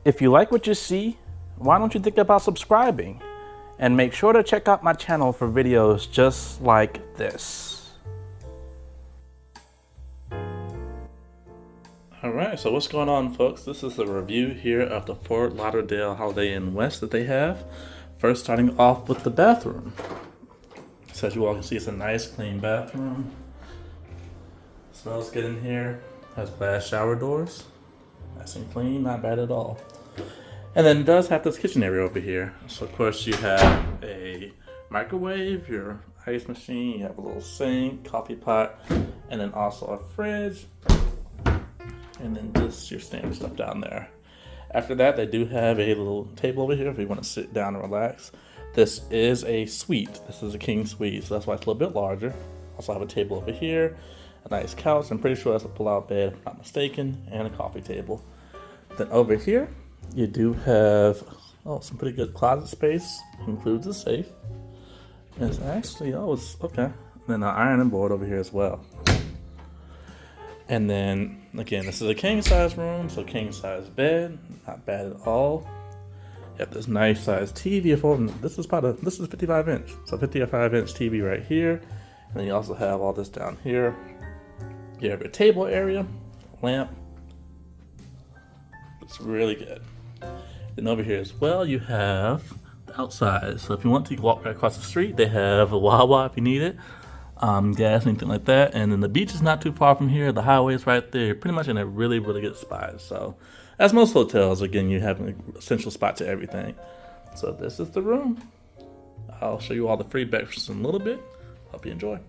If you like what you see, why don't you think about subscribing? And make sure to check out my channel for videos just like this. Alright, so what's going on, folks? This is a review here of the Fort Lauderdale Holiday Inn West that they have. First, starting off with the bathroom. So as you all can see, it's a nice clean bathroom. Smells good in here. Has glass shower doors. Nice and clean, not bad at all. And then it does have this kitchen area over here. So of course you have a microwave, your ice machine, you have a little sink, coffee pot, and then also a fridge. And then just your standard stuff down there. After that, they do have a little table over here if you want to sit down and relax. This is a suite. This is a king suite, so that's why it's a little bit larger. Also have a table over here, a nice couch. I'm pretty sure that's a pull-out bed, if I'm not mistaken, and a coffee table. Then over here, you do have some pretty good closet space. Includes a safe. It's actually it's okay. And then an ironing board over here as well. And then again, this is a king size room, so king size bed, not bad at all. You have this nice size TV. This is 55 inch, so 55 inch TV right here. And then you also have all this down here. You have your table area, lamp. It's really good. Then over here as well, you have the outside. So if you want to, you can walk right across the street. They have a Wawa if you need it, gas, anything like that. And then the beach is not too far from here. The highway is right there. You're pretty much in a really, really good spot. So as most hotels, again, you have an essential spot to everything. So this is the room. I'll show you all the free breakfasts in a little bit. Hope you enjoy.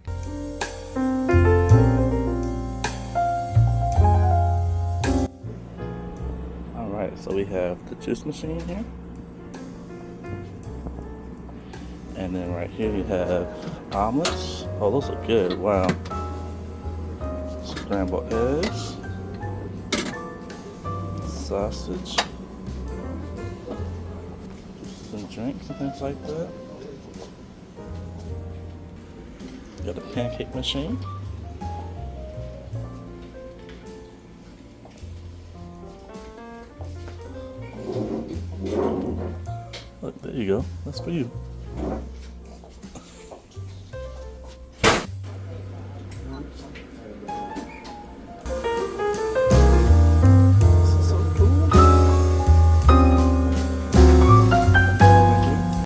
Alright, so we have the juice machine here. And then right here you have omelets. Oh, those are good. Wow. Scrambled eggs. Sausage. Some drinks and things like that. Got a pancake machine. Look, there you go. That's for you.